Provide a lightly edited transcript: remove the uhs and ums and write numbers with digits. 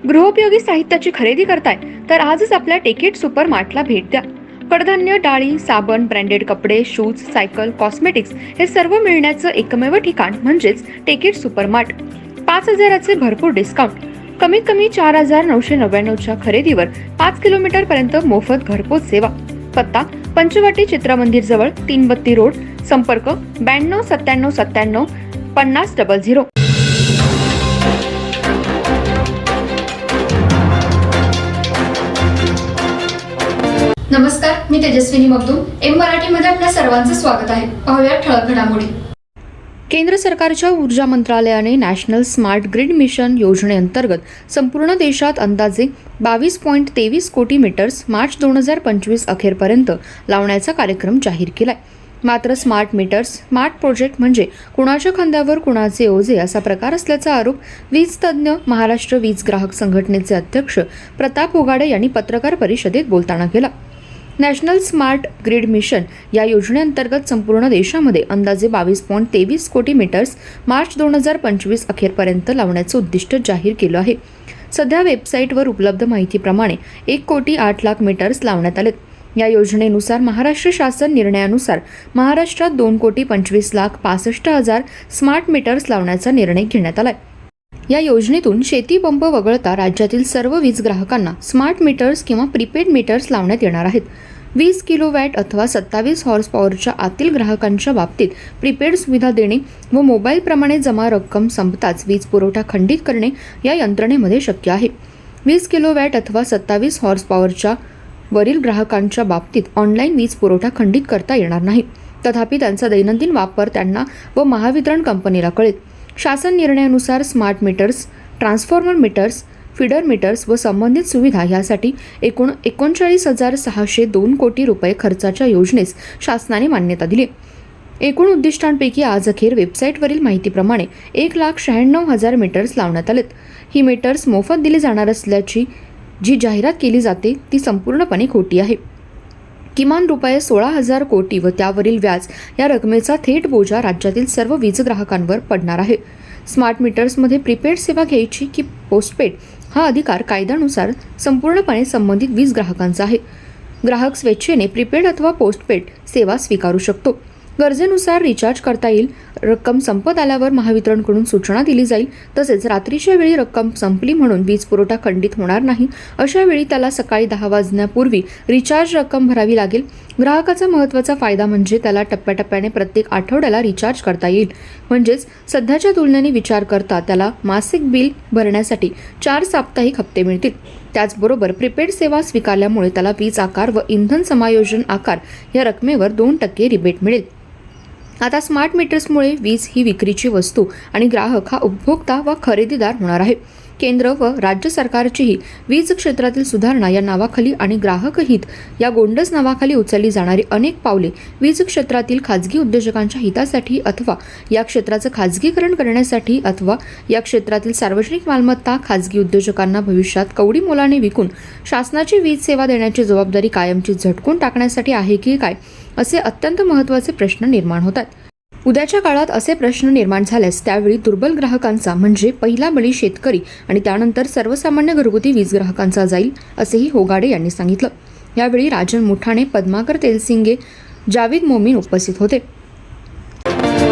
गृहोपयोगी साहित्याची खरेदी करताय तर आजच आपल्या टेकेट सुपर मार्टला भेट द्या. कडधान्य, डाळी, साबण, ब्रँडेड कपडे, शूज, सायकल, कॉस्मेटिक्स हे सर्व मिळण्याचं एकमेव ठिकाण म्हणजेच टेकेट सुपर मार्ट. 5,000चे भरपूर डिस्काउंट. कमीत कमी 4,999च्या खरेदीवर 5 किलोमीटर पर्यंत मोफत घरपोच सेवा. पत्ता पंचवटी चित्रमंदिर जवळ, 332 रोड. संपर्क 92 97 97 50 00. नमस्कार, मी तेजस्विनी मगदूम. एम मराठीमध्ये आपल्या सर्वांचं स्वागत आहे. पाहूया ठळक घडामोडी. केंद्र सरकारच्या ऊर्जा मंत्रालयाने नॅशनल स्मार्ट ग्रिड मिशन योजनेअंतर्गत संपूर्ण देशात अंदाजे 22.23 कोटी मीटर्स मार्च 2025 अखेरपर्यंत लावण्याचा कार्यक्रम जाहीर केलाय. मात्र स्मार्ट मीटर्स, स्मार्ट प्रोजेक्ट म्हणजे कुणाच्या खांद्यावर कुणाचे ओझे असा प्रकार असल्याचा आरोप वीज तज्ज्ञ, महाराष्ट्र वीज ग्राहक संघटनेचे अध्यक्ष प्रताप होगाडे यांनी पत्रकार परिषदेत बोलताना केला. नॅशनल स्मार्ट ग्रिड मिशन या योजनेअंतर्गत संपूर्ण देशामध्ये अंदाजे 22.23 कोटी मीटर्स मार्च 2025 अखेरपर्यंत लावण्याचं उद्दिष्ट जाहीर केलं आहे. सध्या वेबसाईटवर उपलब्ध माहितीप्रमाणे 1,08,00,000 मीटर्स लावण्यात आलेत. या योजनेनुसार महाराष्ट्र शासन निर्णयानुसार महाराष्ट्रात 2,25,65,000 स्मार्ट मीटर्स लावण्याचा निर्णय घेण्यात आलाय. या योजनेतून शेती पंप वगळता राज्यातील सर्व वीज ग्राहकांना स्मार्ट मीटर्स किंवा प्रीपेड मीटर्स लावण्यात येणार आहेत. 20 किलोवॅट अथवा 27 हॉर्स पॉवरच्या आतील ग्राहकांच्या बाबतीत प्रीपेड सुविधा देणे व मोबाईलप्रमाणे जमा रक्कम संपताच वीज पुरवठा खंडित करणे या यंत्रणेमध्ये शक्य आहे. 20 किलोवॅट अथवा 27 हॉर्स पॉवरच्या वरील ग्राहकांच्या बाबतीत ऑनलाईन वीज पुरवठा खंडित करता येणार नाही. तथापि त्यांचा दैनंदिन वापर त्यांना व महावितरण कंपनीला कळेल. शासन निर्णयानुसार smart meters, transformer meters, feeder meters व संबंधित सुविधा यासाठी एकूण 39,602 कोटी रुपये खर्चाच्या योजनेस शासनाने मान्यता दिली. एकूण उद्दिष्टांपैकी आज अखेर वेबसाईटवरील माहितीप्रमाणे 1,96,000 मीटर्स लावण्यात आलेत. ही मीटर्स मोफत दिली जाणार असल्याची जी जाहिरात केली जाते ती संपूर्णपणे खोटी आहे. किमान रुपये 16,000 कोटी व त्यावरील व्याज या रकमेचा थेट बोजा राज्यातील सर्व वीज ग्राहकांवर पडणार आहे. स्मार्ट मीटर्समध्ये प्रीपेड सेवा घ्यायची की पोस्टपेड हा अधिकार कायद्यानुसार संपूर्णपणे संबंधित वीज ग्राहकांचा आहे. ग्राहक स्वेच्छेने प्रीपेड अथवा पोस्टपेड सेवा स्वीकारू शकतो. गरजेनुसार रिचार्ज करता येईल. रक्कम संपत आल्यावर महावितरणकडून सूचना दिली जाईल. तसेच रात्रीच्या वेळी रक्कम संपली म्हणून वीज पुरवठा खंडित होणार नाही अशा वेळी त्याला सकाळी 10 वाजण्यापूर्वी रिचार्ज रक्कम भरावी लागेल. ग्राहकाचा महत्त्वाचा फायदा म्हणजे त्याला टप्प्याटप्प्याने प्रत्येक आठवड्याला रिचार्ज करता येईल. म्हणजेच सध्याच्या तुलनेने विचार करता त्याला मासिक बिल भरण्यासाठी 4 साप्ताहिक हप्ते मिळतील. त्याचबरोबर प्रीपेड सेवा स्वीकारल्यामुळे त्याला वीज आकार व इंधन समायोजन आकार या रकमेवर 2% रिबेट मिळेल. आता स्मार्ट मीटर्समुळे वीज ही विक्रीची वस्तू आणि ग्राहक हा उपभोक्ता व खरेदीदार होणार आहे. केंद्र व राज्य सरकारचीही वीज क्षेत्रातील सुधारणा या नावाखाली आणि ग्राहक हित या गोंडस नावाखाली उचलली जाणारी अनेक पावले वीज क्षेत्रातील खाजगी उद्योजकांच्या हितासाठी अथवा या क्षेत्राचं खाजगीकरण करण्यासाठी अथवा या क्षेत्रातील सार्वजनिक मालमत्ता खाजगी उद्योजकांना भविष्यात कवडी मोलाने विकून शासनाची वीज सेवा देण्याची जबाबदारी कायमची झटकून टाकण्यासाठी आहे की काय, असे अत्यंत महत्त्वाचे प्रश्न निर्माण होतात. उद्याच्या काळात असे प्रश्न निर्माण झाल्यास त्यावेळी दुर्बल ग्राहकांचा म्हणजे पहिला बळी शेतकरी आणि त्यानंतर सर्वसामान्य घरगुती वीज ग्राहकांचा जाईल, असेही होगाडे यांनी सांगितलं. यावेळी राजन मुठाणे, पद्माकर तेलसिंगे, जावेद मोमीन उपस्थित होते.